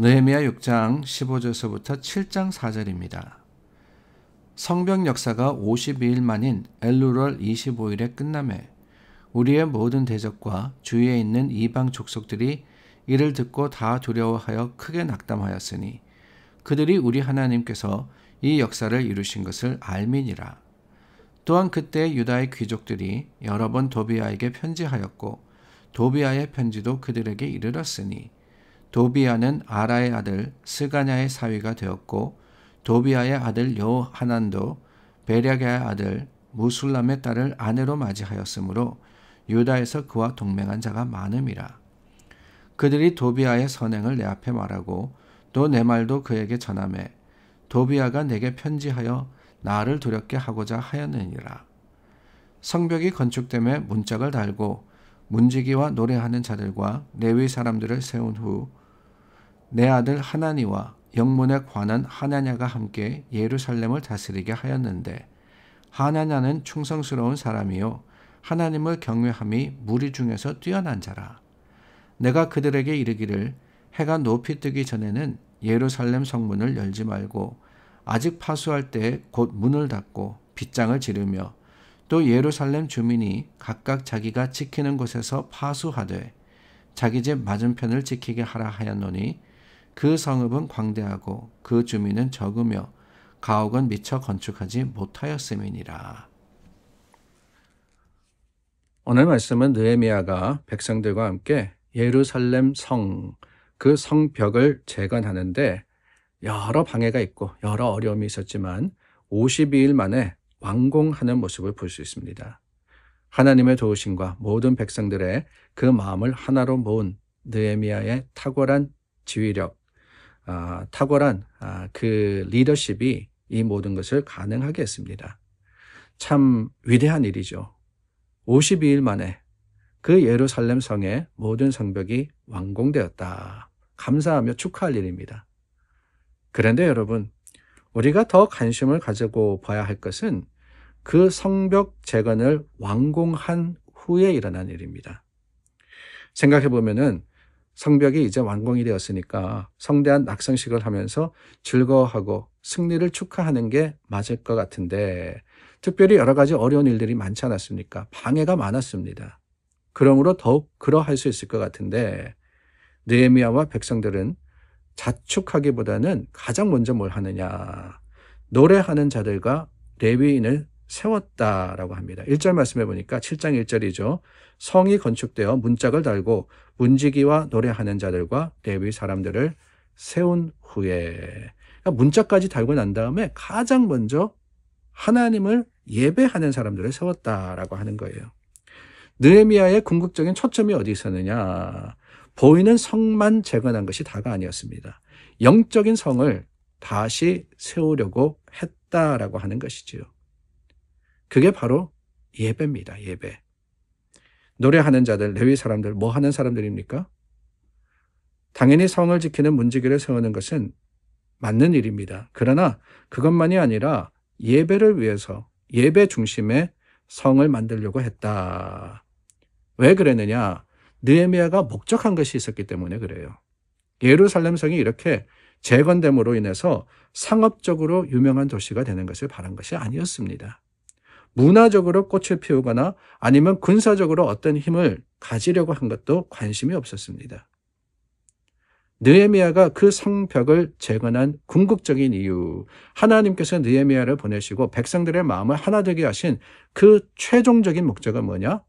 느헤미야 6장 15절서부터 7장 4절입니다. 성벽 역사가 52일 만인 엘루월 25일에 끝나매 우리의 모든 대적과 주위에 있는 이방 족속들이 이를 듣고 다 두려워하여 크게 낙담하였으니 그들이 우리 하나님께서 이 역사를 이루신 것을 알미니라. 또한 그때 유다의 귀족들이 여러 번 도비아에게 편지하였고 도비아의 편지도 그들에게 이르렀으니 도비아는 아라의 아들 스가냐의 사위가 되었고 도비아의 아들 요하난도 베략의 아들 무술람의 딸을 아내로 맞이하였으므로 유다에서 그와 동맹한 자가 많음이라. 그들이 도비아의 선행을 내 앞에 말하고 또 내 말도 그에게 전하매 도비아가 내게 편지하여 나를 두렵게 하고자 하였느니라. 성벽이 건축됨에 문짝을 달고 문지기와 노래하는 자들과 레위 사람들을 세운 후 내 아들 하나니와 영문에 관한 하나냐가 함께 예루살렘을 다스리게 하였는데 하나냐는 충성스러운 사람이요 하나님을 경외함이 무리 중에서 뛰어난 자라. 내가 그들에게 이르기를 해가 높이 뜨기 전에는 예루살렘 성문을 열지 말고 아직 파수할 때에 곧 문을 닫고 빗장을 지르며 또 예루살렘 주민이 각각 자기가 지키는 곳에서 파수하되 자기 집 맞은편을 지키게 하라 하였노니 그 성읍은 광대하고 그 주민은 적으며 가옥은 미처 건축하지 못하였음이니라. 오늘 말씀은 느헤미야가 백성들과 함께 예루살렘 성, 그 성벽을 재건하는데 여러 방해가 있고 여러 어려움이 있었지만 52일 만에 완공하는 모습을 볼 수 있습니다. 하나님의 도우심과 모든 백성들의 그 마음을 하나로 모은 느헤미야의 탁월한 지휘력, 탁월한 그 리더십이 이 모든 것을 가능하게 했습니다. 참 위대한 일이죠. 52일 만에 그 예루살렘 성의 모든 성벽이 완공되었다. 감사하며 축하할 일입니다. 그런데 여러분, 우리가 더 관심을 가지고 봐야 할 것은 그 성벽 재건을 완공한 후에 일어난 일입니다. 생각해 보면은 성벽이 이제 완공이 되었으니까 성대한 낙성식을 하면서 즐거워하고 승리를 축하하는 게 맞을 것 같은데 특별히 여러 가지 어려운 일들이 많지 않았습니까? 방해가 많았습니다. 그러므로 더욱 그러할 수 있을 것 같은데 느헤미야와 백성들은 자축하기보다는 가장 먼저 뭘 하느냐? 노래하는 자들과 레위인을 세웠다라고 합니다. 1절 말씀해 보니까 7장 1절이죠. 성이 건축되어 문짝을 달고 문지기와 노래하는 자들과 레위 사람들을 세운 후에 그러니까 문짝까지 달고 난 다음에 가장 먼저 하나님을 예배하는 사람들을 세웠다라고 하는 거예요. 느헤미야의 궁극적인 초점이 어디 있었느냐? 보이는 성만 재건한 것이 다가 아니었습니다. 영적인 성을 다시 세우려고 했다라고 하는 것이지요. 그게 바로 예배입니다. 예배. 노래하는 자들, 레위 사람들, 뭐 하는 사람들입니까? 당연히 성을 지키는 문지기를 세우는 것은 맞는 일입니다. 그러나 그것만이 아니라 예배를 위해서 예배 중심의 성을 만들려고 했다. 왜 그랬느냐? 느헤미야가 목적한 것이 있었기 때문에 그래요. 예루살렘 성이 이렇게 재건됨으로 인해서 상업적으로 유명한 도시가 되는 것을 바란 것이 아니었습니다. 문화적으로 꽃을 피우거나 아니면 군사적으로 어떤 힘을 가지려고 한 것도 관심이 없었습니다. 느헤미야가 그 성벽을 재건한 궁극적인 이유, 하나님께서 느헤미야를 보내시고 백성들의 마음을 하나 되게 하신 그 최종적인 목적은 뭐냐?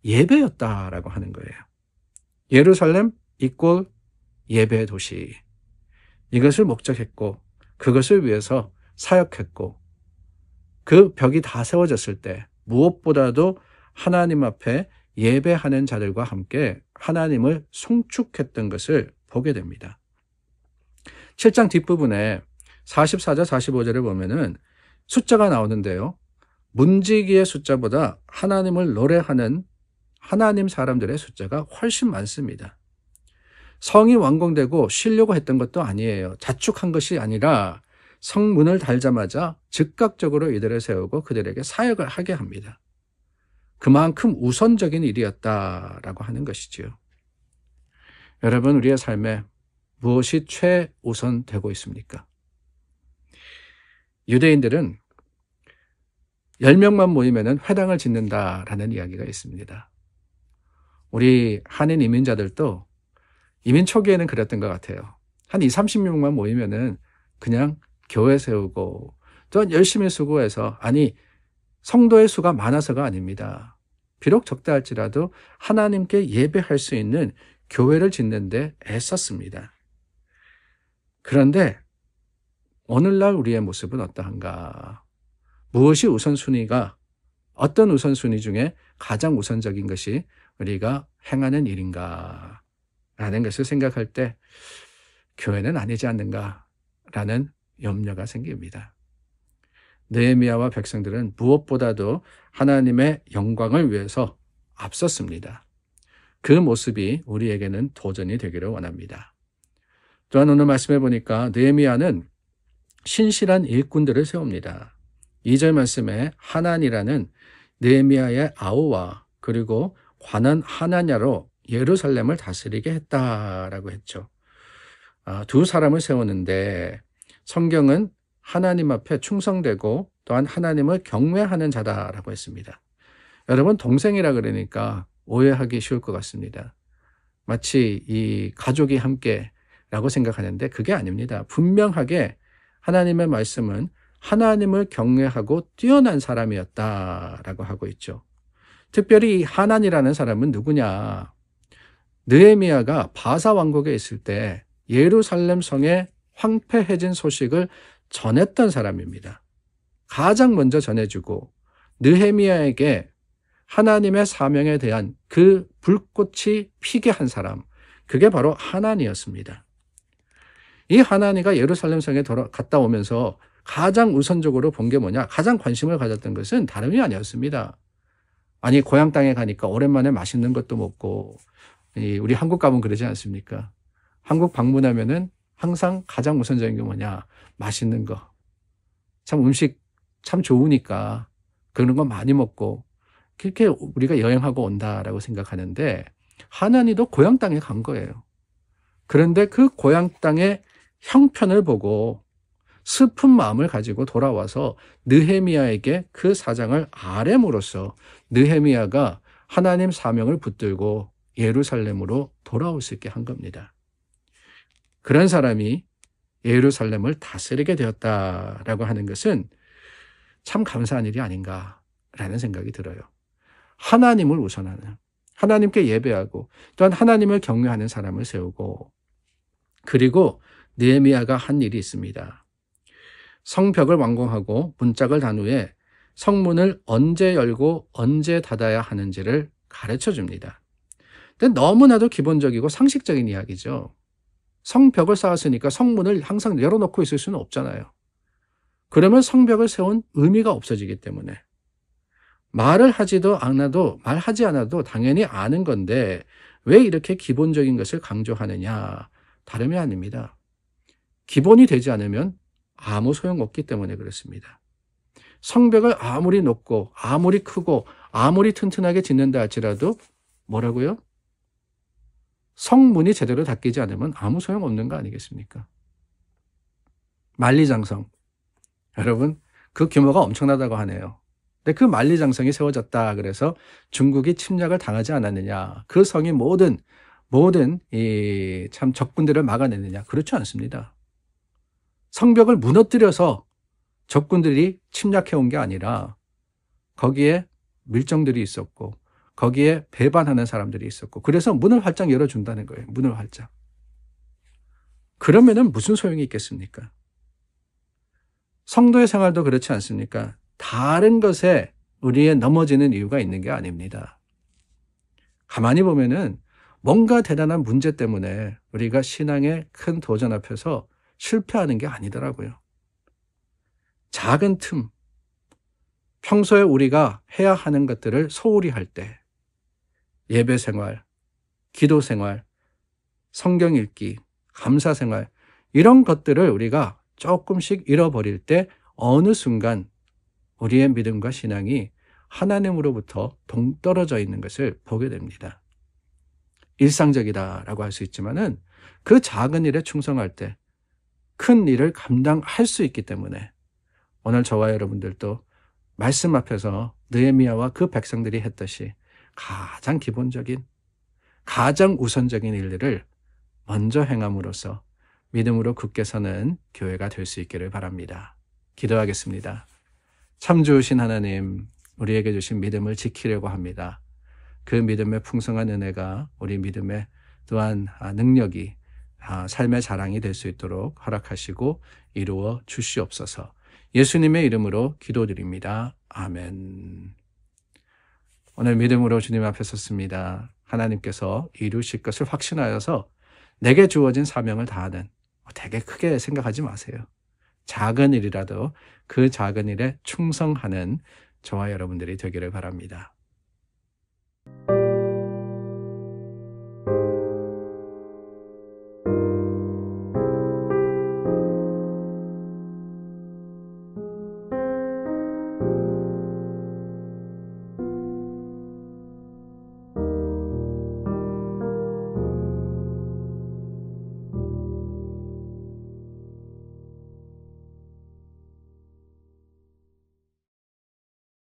예배였다라고 하는 거예요. 예루살렘 이꼴 예배 도시. 이것을 목적했고 그것을 위해서 사역했고 그 벽이 다 세워졌을 때 무엇보다도 하나님 앞에 예배하는 자들과 함께 하나님을 송축했던 것을 보게 됩니다. 7장 뒷부분에 44절 45절을 보면은 숫자가 나오는데요. 문지기의 숫자보다 하나님을 노래하는 하나님 사람들의 숫자가 훨씬 많습니다. 성이 완공되고 쉬려고 했던 것도 아니에요. 자축한 것이 아니라 성문을 달자마자 즉각적으로 이들을 세우고 그들에게 사역을 하게 합니다. 그만큼 우선적인 일이었다라고 하는 것이지요. 여러분, 우리의 삶에 무엇이 최우선 되고 있습니까? 유대인들은 10명만 모이면 회당을 짓는다라는 이야기가 있습니다. 우리 한인 이민자들도 이민 초기에는 그랬던 것 같아요. 한 20, 30명만 모이면은 그냥 교회 세우고 또한 열심히 수고해서, 아니 성도의 수가 많아서가 아닙니다. 비록 적다 할지라도 하나님께 예배할 수 있는 교회를 짓는데 애썼습니다. 그런데 오늘날 우리의 모습은 어떠한가? 무엇이 우선순위가, 어떤 우선순위 중에 가장 우선적인 것이 우리가 행하는 일인가? 라는 것을 생각할 때 교회는 아니지 않는가? 라는 염려가 생깁니다. 느헤미야와 백성들은 무엇보다도 하나님의 영광을 위해서 앞섰습니다. 그 모습이 우리에게는 도전이 되기를 원합니다. 또한 오늘 말씀해 보니까 느헤미야는 신실한 일꾼들을 세웁니다. 2절 말씀에 하난이라는 느헤미야의 아우와 그리고 관원 하나냐로 예루살렘을 다스리게 했다라고 했죠. 두 사람을 세우는데 성경은 하나님 앞에 충성되고 또한 하나님을 경외하는 자다라고 했습니다. 여러분, 동생이라 그러니까 오해하기 쉬울 것 같습니다. 마치 이 가족이 함께라고 생각하는데 그게 아닙니다. 분명하게 하나님의 말씀은 하나님을 경외하고 뛰어난 사람이었다라고 하고 있죠. 특별히 이 하난이라는 사람은 누구냐? 느헤미야가 바사 왕국에 있을 때 예루살렘 성에 황폐해진 소식을 전했던 사람입니다. 가장 먼저 전해주고 느헤미야에게 하나님의 사명에 대한 그 불꽃이 피게 한 사람, 그게 바로 하난이었습니다. 이 하난이가 예루살렘 성에 갔다 오면서 가장 우선적으로 본 게 뭐냐? 가장 관심을 가졌던 것은 다름이 아니었습니다. 아니, 고향 땅에 가니까 오랜만에 맛있는 것도 먹고, 우리 한국 가면 그러지 않습니까? 한국 방문하면은 항상 가장 우선적인 게 뭐냐? 맛있는 거. 참 음식 참 좋으니까 그런 거 많이 먹고 그렇게 우리가 여행하고 온다라고 생각하는데, 하나니도 고향 땅에 간 거예요. 그런데 그 고향 땅의 형편을 보고 슬픈 마음을 가지고 돌아와서 느헤미야에게 그 사장을 아뢰므로써 느헤미야가 하나님 사명을 붙들고 예루살렘으로 돌아올 수 있게 한 겁니다. 그런 사람이 예루살렘을 다스리게 되었다라고 하는 것은 참 감사한 일이 아닌가라는 생각이 들어요. 하나님을 우선하는, 하나님께 예배하고 또한 하나님을 경외하는 사람을 세우고, 그리고 느헤미야가 한 일이 있습니다. 성벽을 완공하고 문짝을 단 후에 성문을 언제 열고 언제 닫아야 하는지를 가르쳐 줍니다. 근데 너무나도 기본적이고 상식적인 이야기죠. 성벽을 쌓았으니까 성문을 항상 열어놓고 있을 수는 없잖아요. 그러면 성벽을 세운 의미가 없어지기 때문에 말하지 않아도 당연히 아는 건데 왜 이렇게 기본적인 것을 강조하느냐? 다름이 아닙니다. 기본이 되지 않으면 아무 소용없기 때문에 그렇습니다. 성벽을 아무리 높고 아무리 크고 아무리 튼튼하게 짓는다 할지라도 뭐라고요? 성문이 제대로 닫히지 않으면 아무 소용없는 거 아니겠습니까? 만리장성. 여러분, 그 규모가 엄청나다고 하네요. 근데 그 만리장성이 세워졌다 그래서 중국이 침략을 당하지 않았느냐? 그 성이 모든 이 참 적군들을 막아내느냐? 그렇지 않습니다. 성벽을 무너뜨려서 적군들이 침략해 온 게 아니라 거기에 밀정들이 있었고 거기에 배반하는 사람들이 있었고 그래서 문을 활짝 열어준다는 거예요. 문을 활짝. 그러면은 무슨 소용이 있겠습니까? 성도의 생활도 그렇지 않습니까? 다른 것에 우리의 넘어지는 이유가 있는 게 아닙니다. 가만히 보면은 뭔가 대단한 문제 때문에 우리가 신앙의 큰 도전 앞에서 실패하는 게 아니더라고요. 작은 틈, 평소에 우리가 해야 하는 것들을 소홀히 할 때, 예배 생활, 기도 생활, 성경 읽기, 감사 생활, 이런 것들을 우리가 조금씩 잃어버릴 때 어느 순간 우리의 믿음과 신앙이 하나님으로부터 동떨어져 있는 것을 보게 됩니다. 일상적이다라고 할 수 있지만은 그 작은 일에 충성할 때 큰 일을 감당할 수 있기 때문에 오늘 저와 여러분들도 말씀 앞에서 느헤미야와 그 백성들이 했듯이 가장 기본적인, 가장 우선적인 일들을 먼저 행함으로써 믿음으로 굳게 서는 교회가 될 수 있기를 바랍니다. 기도하겠습니다. 참 좋으신 하나님, 우리에게 주신 믿음을 지키려고 합니다. 그 믿음의 풍성한 은혜가 우리 믿음의 또한 능력이 삶의 자랑이 될 수 있도록 허락하시고 이루어 주시옵소서. 예수님의 이름으로 기도드립니다. 아멘. 오늘 믿음으로 주님 앞에 섰습니다. 하나님께서 이루실 것을 확신하여서 내게 주어진 사명을 다하는, 되게 크게 생각하지 마세요. 작은 일이라도 그 작은 일에 충성하는 저와 여러분들이 되기를 바랍니다.